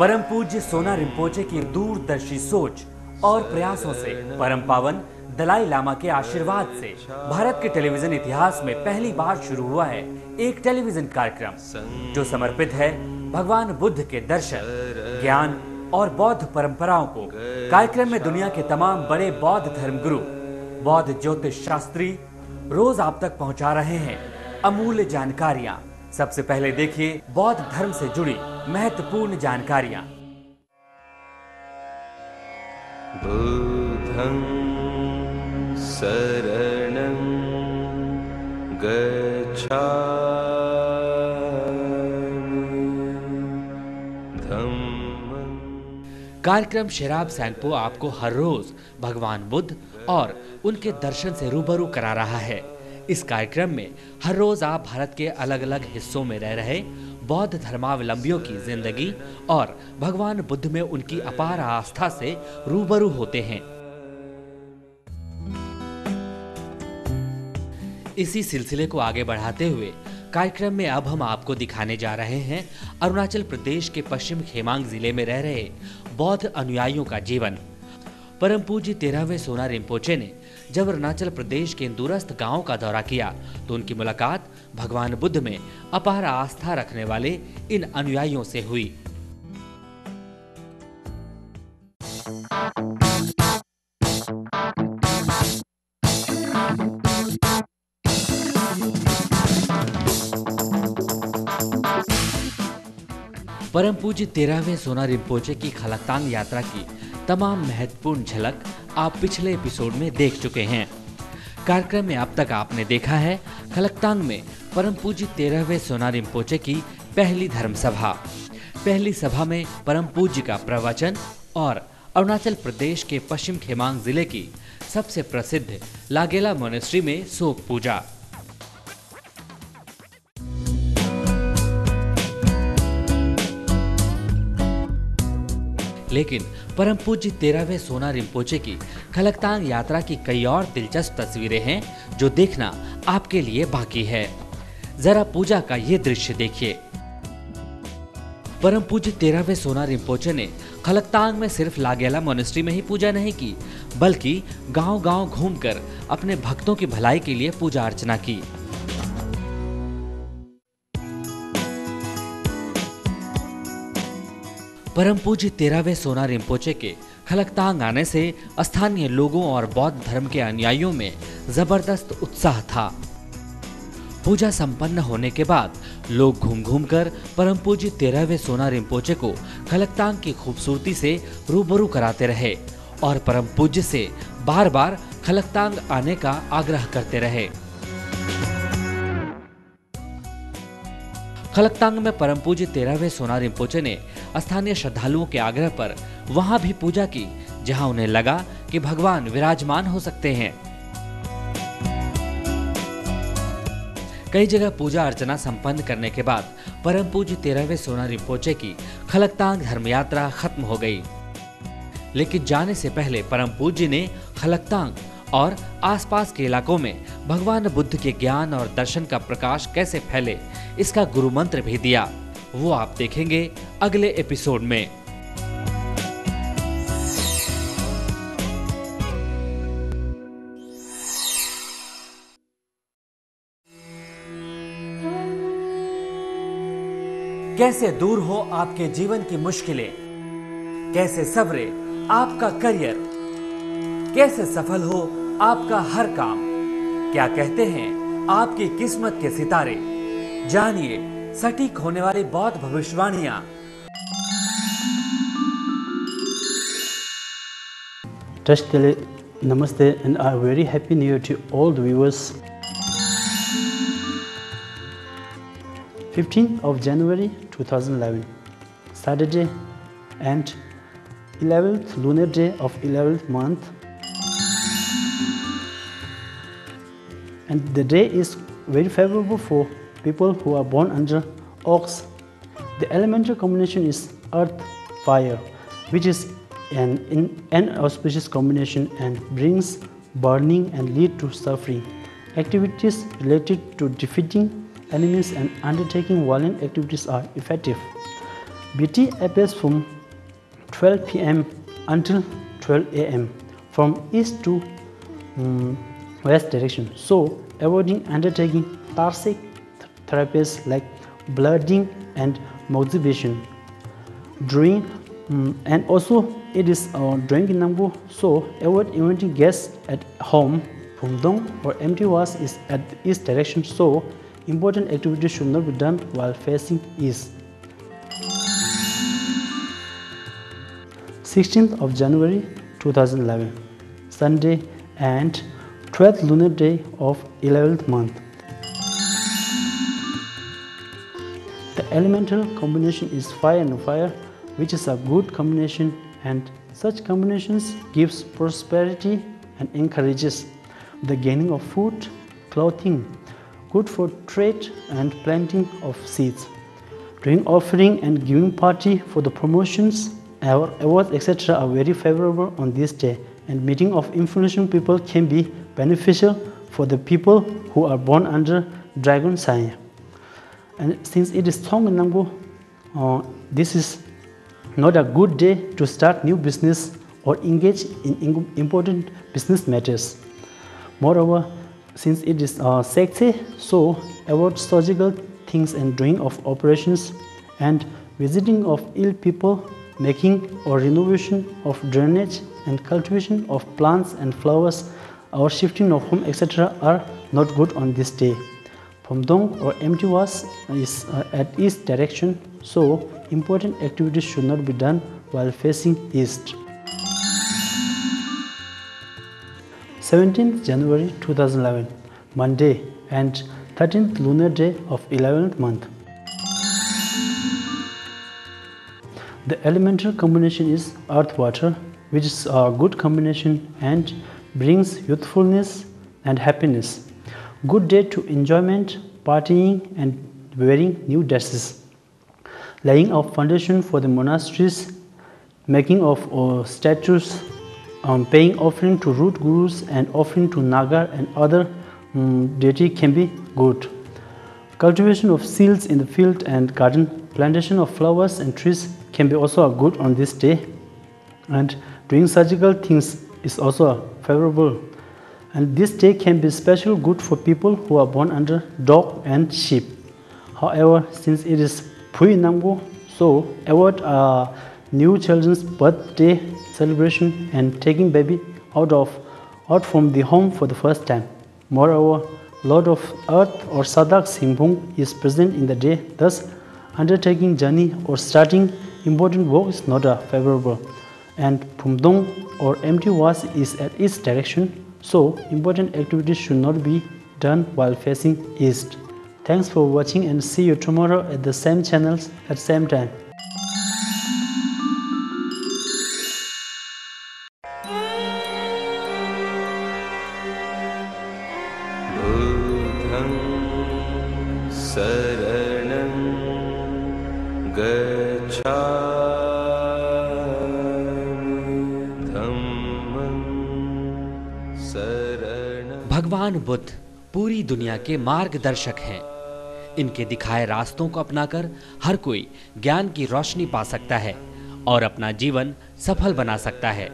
परम पूज्य सोना रिम्पोचे की दूरदर्शी सोच और प्रयासों से, परम पावन दलाई लामा के आशीर्वाद से भारत के टेलीविजन इतिहास में पहली बार शुरू हुआ है एक टेलीविजन कार्यक्रम जो समर्पित है भगवान बुद्ध के दर्शन, ज्ञान और बौद्ध परंपराओं को। कार्यक्रम में दुनिया के तमाम बड़े बौद्ध धर्मगुरु, बौद्ध ज्योतिष शास्त्री रोज आप तक पहुंचा रहे हैं अमूल्य जानकारियां। सबसे पहले देखिए बौद्ध धर्म से जुड़ी महत्वपूर्ण जानकारियां। बुद्धं शरणं गच्छामि धम्मं। कार्यक्रम शराब सैनपो आपको हर रोज भगवान बुद्ध और उनके दर्शन से रूबरू करा रहा है। इस कार्यक्रम में हर रोज आप भारत के अलग अलग हिस्सों में रह रहे बौद्ध धर्मावलंबियों की जिंदगी और भगवान बुद्ध में उनकी अपार आस्था से रूबरू होते हैं। इसी सिलसिले को आगे बढ़ाते हुए कार्यक्रम में अब हम आपको दिखाने जा रहे हैं अरुणाचल प्रदेश के पश्चिम खेमांग जिले में रह रहे बौद्ध अनुयायियों का जीवन। परम पूज्य 13वें सोना रिम्पोचे ने जब अरुणाचल प्रदेश के दूरस्थ गांव का दौरा किया तो उनकी मुलाकात भगवान बुद्ध में अपार आस्था रखने वाले इन अनुयायियों से हुई। परम पूज्य 13वें सोना रिम्पोचे की खलकतांग यात्रा की तमाम महत्वपूर्ण झलक आप पिछले एपिसोड में देख चुके हैं। कार्यक्रम में अब तक आपने देखा है खलकतांग में परम पूज्य 13वें सोना रिम्पोचे की पहली धर्म सभा। पहली सभा में परम पूज्य का प्रवचन और अरुणाचल प्रदेश के पश्चिम खेमांग जिले की सबसे प्रसिद्ध लागेला मोनेस्ट्री में शोक पूजा। लेकिन परम पूज्य 13वें सोना रिम्पोचे की खलकतांग यात्रा की कई और दिलचस्प तस्वीरें हैं जो देखना आपके लिए बाकी है। जरा पूजा का ये दृश्य देखिए। परम पूज्य 13वें सोना रिम्पोचे ने खलकतांग में सिर्फ लागेला मोनेस्ट्री में ही पूजा नहीं की, बल्कि गांव-गांव घूमकर अपने भक्तों की भलाई के लिए पूजा अर्चना की। परम पूज्य 13वें सोना रिम्पोचे के खलकतांग आने से स्थानीय लोगों और बौद्ध धर्म के अनुयायियों में जबरदस्त उत्साह था। पूजा संपन्न होने के बाद लोग घूम कर परम पूज्य 13वें सोना रिम्पोचे को खलकतांग की खूबसूरती से रूबरू कराते रहे और परम पूज्य से बार बार खलकतांग आने का आग्रह करते रहे। खलकतांग में परम पूज्य 13वें सोना रिम्पोचे ने स्थानीय श्रद्धालुओं के आग्रह पर वहां भी पूजा की जहां उन्हें लगा कि भगवान विराजमान हो सकते हैं। कई जगह पूजा अर्चना संपन्न करने के बाद परम पूज्य 13वें सोना रिम्पोचे की खलकतांग धर्म यात्रा खत्म हो गई। लेकिन जाने से पहले परम पूज्य ने खलकतांग और आसपास के इलाकों में भगवान बुद्ध के ज्ञान और दर्शन का प्रकाश कैसे फैले इसका गुरु मंत्र भी दिया। वो आप देखेंगे अगले एपिसोड में। कैसे दूर हो आपके जीवन की मुश्किलें, कैसे सवरे आपका करियर, कैसे सफल हो आपका हर काम, क्या कहते हैं आपकी किस्मत के सितारे। जानिए सटीक होने वाली बौद्ध भविष्यवाणियां। Trust Tele, Namaste and a very happy new year to all the viewers. 15th of January 2011, Saturday and 11th lunar day of 11th month. And the day is very favorable for people who are born under ox. The elemental combination is earth fire, which is an inauspicious combination and brings burning and lead to suffering. Activities related to defeating enemies and undertaking violent activities are effective. BT appears from 12 p.m. until 12 a.m. from east to west direction. So, avoiding undertaking thoracic therapies like blooding and moxibustion. During and also it is drinking number, so avoid inventing gas at home. Pumdong or empty was is at the east direction, so important activities should not be done while facing east. 16th of January 2011, Sunday and 12th lunar day of 11th month. The elemental combination is fire and fire, which is a good combination, and such combinations gives prosperity and encourages the gaining of food, clothing, good for trade and planting of seeds. During offering and giving party for the promotions, our awards etc. are very favorable on this day, and meeting of influential people can be beneficial for the people who are born under dragon sign. And since it is Thong Nambu, this is not a good day to start new business or engage in important business matters. Moreover, since it is Sekte, so avoid surgical things and doing of operations and visiting of ill people, making or renovation of drainage and cultivation of plants and flowers or shifting of home etc. are not good on this day. Pumdong or empty was is at east direction, so important activities should not be done while facing east. 17th January 2011, Monday and 13th lunar day of 11th month. The elemental combination is earth-water, which is a good combination and brings youthfulness and happiness. Good day to enjoyment, partying and wearing new dresses. Laying of foundation for the monasteries, making of statues, paying offering to root gurus and offering to Naga and other deity can be good. Cultivation of seeds in the field and garden, plantation of flowers and trees can be also a good on this day, and doing surgical things is also favorable. And this day can be special good for people who are born under dog and sheep. However, since it is Pui Nambu, so avoid new children's birthday celebration and taking baby out from the home for the first time. Moreover, Lord of Earth or Sadak Simbung is present in the day, thus undertaking journey or starting important work is not favorable. And Pumdong or empty was is at east direction, so important activities should not be done while facing east. Thanks for watching and see you tomorrow at the same channels at same time. Buddham saranam gacchami, dhammam saranam. भगवान बुद्ध पूरी दुनिया के मार्गदर्शक हैं। इनके दिखाए रास्तों को अपनाकर हर कोई ज्ञान की रोशनी पा सकता है और अपना जीवन सफल बना सकता है।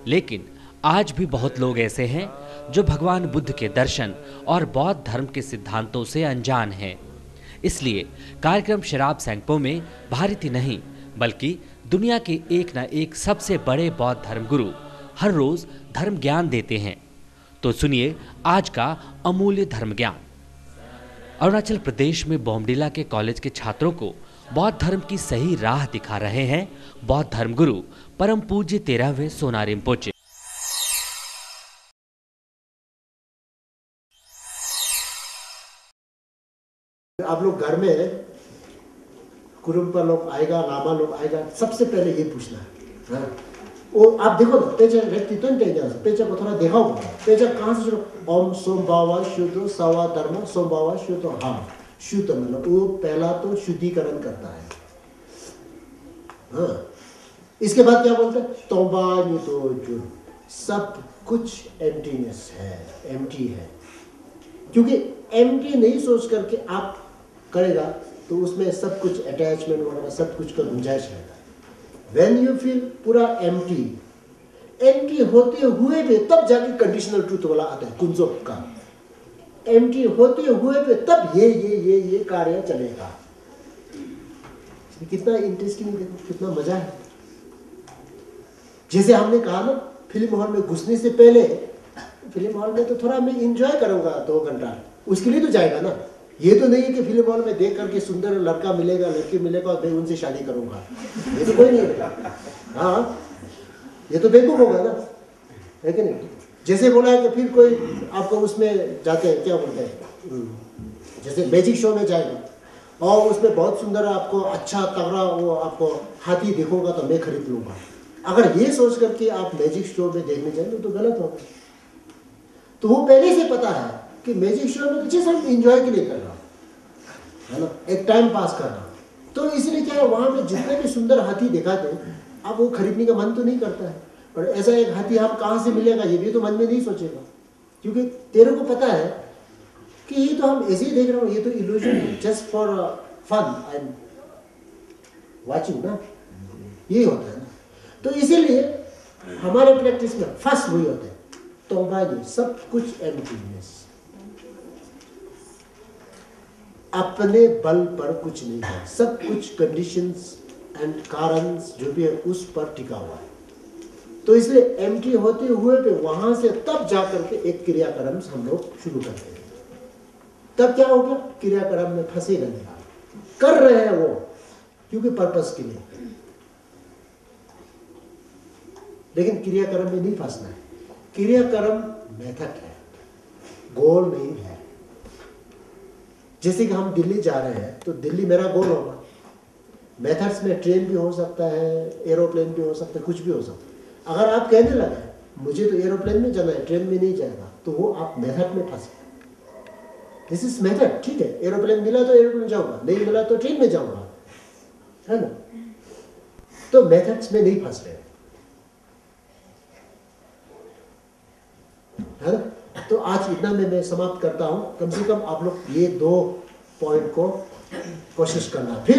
लेकिन आज भी बहुत लोग ऐसे हैं जो भगवान बुद्ध के दर्शन और बौद्ध धर्म के सिद्धांतों से अनजान हैं। इसलिए कार्यक्रम शराब सैंगपो में भारत ही नहीं बल्कि दुनिया के एक न एक सबसे बड़े बौद्ध धर्म गुरु हर रोज धर्म ज्ञान देते हैं। तो सुनिए आज का अमूल्य धर्म ज्ञान। अरुणाचल प्रदेश में बोमडिला के कॉलेज के छात्रों को बौद्ध धर्म की सही राह दिखा रहे हैं बौद्ध धर्म गुरु परम पूज्य 13वें सोना रिम्पोचे। आप लोग घर में कुरुम्पा लोग आएगा, लामा लोग आएगा, सबसे पहले ये पूछना है। हाँ? वो आप देखो ना, पेचा व्यक्ति तो नहीं जाना, पेचा को थोड़ा देखा होगा। पेचा कहाँ से शुरू? ओम सोम बावा शुद्ध सवा धर्म सोम बावा शुद्ध। हाँ, शुद्ध मतलब वो पहला तो शुद्धिकरण करता है। हाँ, इसके बाद क्या बोलते हैं? तोबा नी तो जो सब कुछ एम्प्टीनेस है, एम्प्टी है। क्योंकि एम्प्टी नहीं सोच करके आप करेगा तो उसमें सब कुछ अटैचमेंट वगैरह सब कुछ का गुंजाइश रहेगा। व्हेन यू फील पूरा एम्प्टी होते हुए भी तब जाके कंडीशनल ट्रूथ वाला आता है कुंजोक का। एम्प्टी होते हुए भी तब ये कार्य चलेगा। कितना इंटरेस्टिंग, देखो कितना मजा है। जैसे हमने कहा ना, फिल्म हॉल में घुसने से पहले फिल्म हॉल में तो थोड़ा मैं इंजॉय करूंगा 2 घंटा, उसके लिए तो जाएगा ना। ये तो नहीं है कि फिल्म हॉल में देख करके सुंदर लड़का मिलेगा लड़की मिलेगा और मैं उनसे शादी करूंगा, ये तो कोई नहीं है। हाँ, ये तो बेवकूफ होगा ना, है कि नहीं। जैसे बोला है कि फिर कोई आपको उसमें जाते हैं, क्या बोलते हैं, जैसे मैजिक शो में जाएगा और उसमें बहुत सुंदर आपको अच्छा तगड़ा वो आपको हाथी देखोगा तो मैं खरीद लूंगा। अगर ये सोच करके आप मैजिक शो में देखने जाएंगे तो गलत होगा। तो वो पहले से पता है कि मैजिक शो में तो जैसे हम इंजॉय के लिए कर रहा है ना, एक टाइम पास कर रहा, तो इसलिए क्या है, वहां में जितने भी सुंदर हाथी दिखाते हैं आप वो खरीदने का मन तो नहीं करता है। और ऐसा एक हाथी आप कहाँ से मिलेगा ये भी तो मन में नहीं सोचेगा, क्योंकि तेरे को पता है कि ये तो हम ऐसे ही देख रहे हो, ये तो इल्यूजन है, just for fun and watching ना, यही होता है ना। तो इसीलिए हमारे प्रैक्टिस में फर्स्ट वही होता है, तौबा नहीं, सब कुछ एम्प्टीनेस, अपने बल पर कुछ नहीं है, सब कुछ कंडीशंस एंड कारण जो भी है उस पर टिका हुआ है। तो इसलिए एम्प्टी होते हुए भी वहां से तब जाकर के एक क्रियाक्रम हम लोग शुरू करते हैं। तब क्या हो गया, क्रियाक्रम में फंसे रहने कर रहे हैं वो, क्योंकि पर्पस के लिए, लेकिन क्रियाक्रम में नहीं फंसना है। क्रियाक्रम मेथड है, गोल नहीं है। जैसे कि हम दिल्ली जा रहे हैं तो दिल्ली मेरा गोल होगा, मेथड्स में ट्रेन भी हो सकता है, एरोप्लेन भी हो सकता है, कुछ भी हो सकता है। अगर आप कहने लगे मुझे तो एरोप्लेन में जाना है, ट्रेन में नहीं जाएगा, तो वो आप मेथड में फंसे। दिस इज मेथड, ठीक है, एरोप्लेन मिला तो एरोप्लेन जाऊंगा, नहीं मिला तो ट्रेन में जाऊंगा, है ना। तो मेथड्स में नहीं फंस रहे, है ना। तो आज इतना मैं समाप्त करता हूं। कम से कम आप लोग ये 2 पॉइंट को कोशिश करना। फिर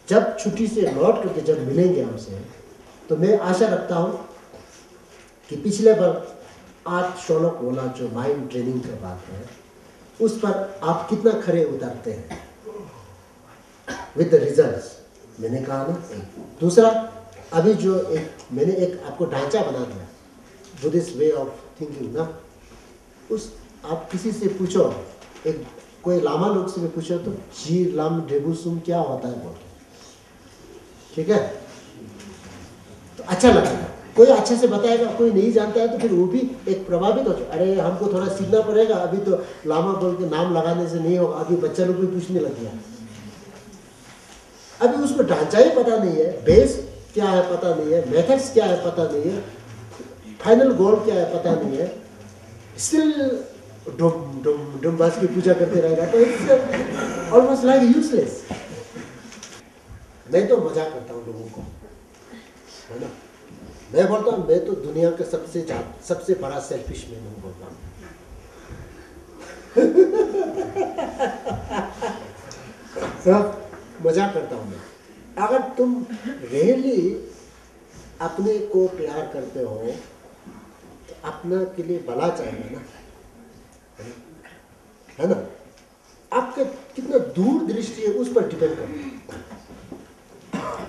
जब छुट्टी से लौट करके जब मिलेंगे हमसे, तो मैं आशा रखता हूं कि पिछले बार आज शौनक बोला जो माइंड ट्रेनिंग की बात है, उस पर आप कितना खरे उतरते हैं विद द रिजल्ट्स। मैंने कहा ना, दूसरा अभी जो मैंने एक आपको ढांचा बना दिया, बुद्धिस्ट वे ऑफ थिंकिंग ना, उस आप किसी से पूछो, एक कोई लामा लोग से भी पूछो तो जी लाम ड्रेबुसुम क्या होता है बोलते, ठीक है, तो अच्छा लगेगा। कोई अच्छे से बताएगा, कोई नहीं जानता है तो फिर वो भी एक प्रभावित हो जाए, अरे हमको थोड़ा सीखना पड़ेगा, अभी तो लामा बोल के नाम लगाने से नहीं होगा। अभी बच्चा लोग भी पूछने लग गया, अभी उसको ढांचा ही पता नहीं है, बेस क्या है पता नहीं है, मेथड्स क्या है पता नहीं है, फाइनल गोल क्या है पता नहीं है, स्टिल डुम डुम डुम बस की पूजा करते रहेगा, तो इट्स ऑलमोस्ट लाइक यूजलेस। मैं तो मजाक करता हूँ लोगों को, है ना। मैं बोलता हूँ मैं तो दुनिया का सबसे बड़ा सेल्फिश मैन हूँ बोलता हूँ। सब मजाक करता हूँ मैं। अगर तुम रियली अपने को प्यार करते हो तो अपना के लिए भला चाहिए ना, है ना। आपके कितना दूर दृष्टि है उस पर डिपेंड करता है।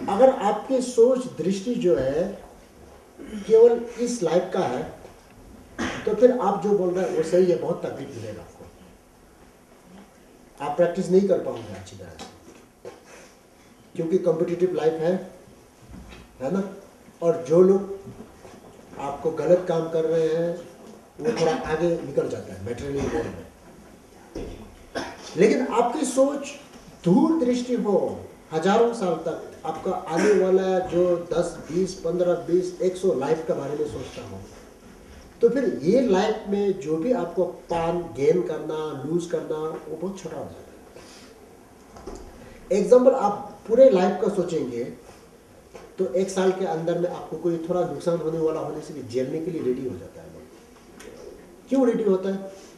अगर आपके सोच दृष्टि जो है केवल इस लाइफ का है, तो फिर आप जो बोल रहे हैं वो सही है, बहुत तकलीफ मिलेगा आपको, आप प्रैक्टिस नहीं कर पाओगे अच्छी तरह से, क्योंकि कॉम्पिटिटिव लाइफ है ना। और जो लोग आपको गलत काम कर रहे हैं वो थोड़ा आगे निकल जाता है मेटेरियल वर्ल्ड में। लेकिन आपकी सोच दूर दृष्टि हो, हजारों साल तक आपका आने वाला जो 10, 20, 15, 20, 100 लाइफ के बारे में सोचता हो, तो फिर ये लाइफ में जो भी आपको पान गेन करना लूज करना वो बहुत छोटा हो जाता है। एग्जाम्पल, आप पूरे लाइफ का सोचेंगे तो 1 साल के अंदर में आपको कोई थोड़ा नुकसान होने वाला होने से भी झेलने के लिए रेडी हो जाता है। क्यों रेडी होता है?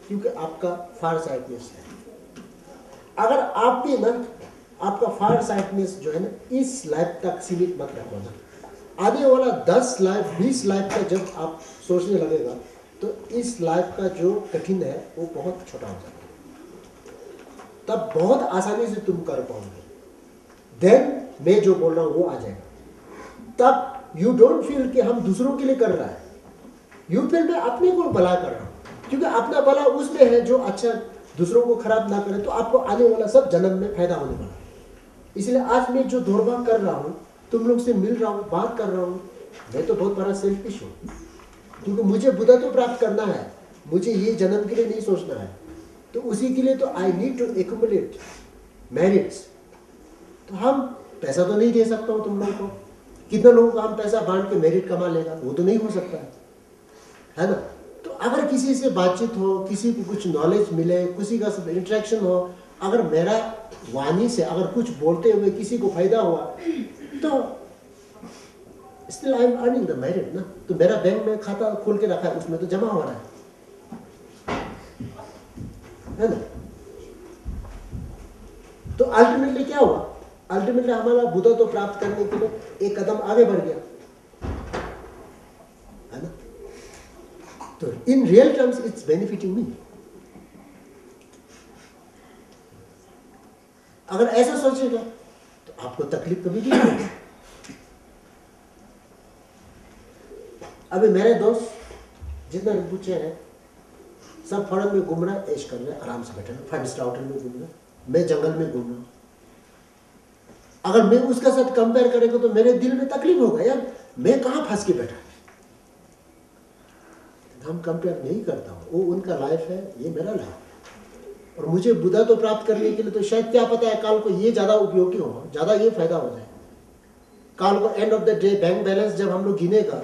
क्योंकि आपका फार साइडनेस है। अगर आप भी ना आपका फार साइडनेस जो है ना इस लाइफ तक सीमित मत रखो ना। आने वाला 10 लाइफ 20 लाइफ का जब आप सोचने लगेगा तो इस लाइफ का जो कठिन है वो बहुत छोटा हो जाता है, तब बहुत आसानी से तुम कर पाओगे। देन मैं जो बोल रहा हूँ वो आ जाएगा। तब यू डोंट फील कि हम दूसरों के लिए कर रहा है, यू फील मैं अपने को भला कर रहा हूँ, क्योंकि अपना भला उसमें है जो अच्छा दूसरों को खराब ना करे, तो आपको आने वाला सब जन्म में फायदा होने वाला है। इसलिए आज मैं जो दौड़-भाग कर रहा हूँ, तुम लोग से मिल रहा हूँ, बात कर रहा हूँ, मैं तो बहुत बड़ा सेल्फिश हूँ, क्योंकि मुझे बुद्धा तो प्राप्त करना है, मुझे ये जन्म के लिए नहीं सोचना है। तो उसी के लिए तो I need to accumulate merits. तो हम पैसा तो नहीं दे सकता हूँ तुम लोगों को, कितने लोगों को हम पैसा बांट के मेरिट कमा लेगा, वो तो नहीं हो सकता है ना। तो अगर किसी से बातचीत हो, किसी को कुछ नॉलेज मिले, किसी का इंटरेक्शन हो, अगर मेरा वाणी से अगर कुछ बोलते हुए किसी को फायदा हुआ तो still I am earning the merit ना। तो मेरा बैंक में खाता खोल के रखा है, उसमें तो जमा हो रहा है ना। तो अल्टीमेटली क्या हुआ, अल्टीमेटली हमारा बुद्धा तो प्राप्त करने के लिए एक कदम आगे बढ़ गया है ना। तो in real terms it's benefiting me. अगर ऐसा सोचेगा तो आपको तकलीफ कभी नहीं होगी। अभी मेरे दोस्त जितना पूछे हैं सब फॉरेन में घूम रहा है, ऐश कर रहे हैं, आराम से बैठे हैं, 5 स्टार होटल में घूम रहे हैं, मैं जंगल में घूम रहा हूँ। अगर मैं उसके साथ कंपेयर करेगा तो मेरे दिल में तकलीफ होगा, यार मैं कहाँ फंस के बैठा। हम कंपेयर नहीं करता हूँ, वो उनका लाइफ है, ये मेरा लाइफ है। और मुझे बुद्धा तो प्राप्त करने के लिए तो शायद क्या पता है कल को ये ज्यादा उपयोगी हो, ज्यादा ये फायदा हो जाए। कल को end of the day bank balance जब हम लोग गिनेगा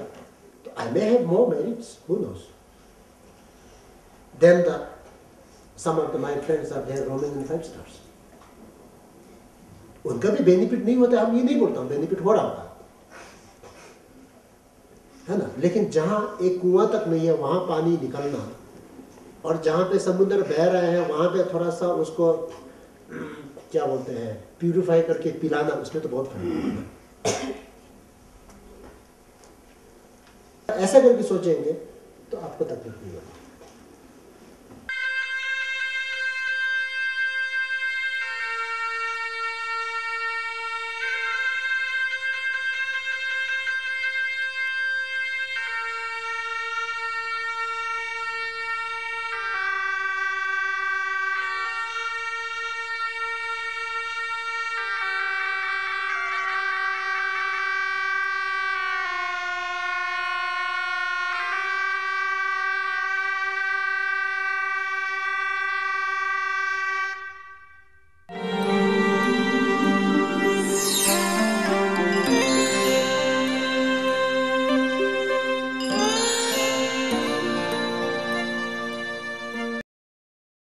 तो I may have more merits, who knows, then the sum of my friends are there roaming in 5 stars. उनका भी बेनिफिट नहीं होता, हम ये नहीं बोलता हूँ बेनिफिट हो रहा होगा है ना। लेकिन जहां एक कुआं तक नहीं है वहां पानी निकलना, और जहां पे समुद्र बह रहे हैं वहां पे थोड़ा सा उसको क्या बोलते हैं प्यूरिफाई करके पिलाना, उसमें तो बहुत फर्क है। ऐसा करके सोचेंगे तो आपको तकलीफ नहीं होगी।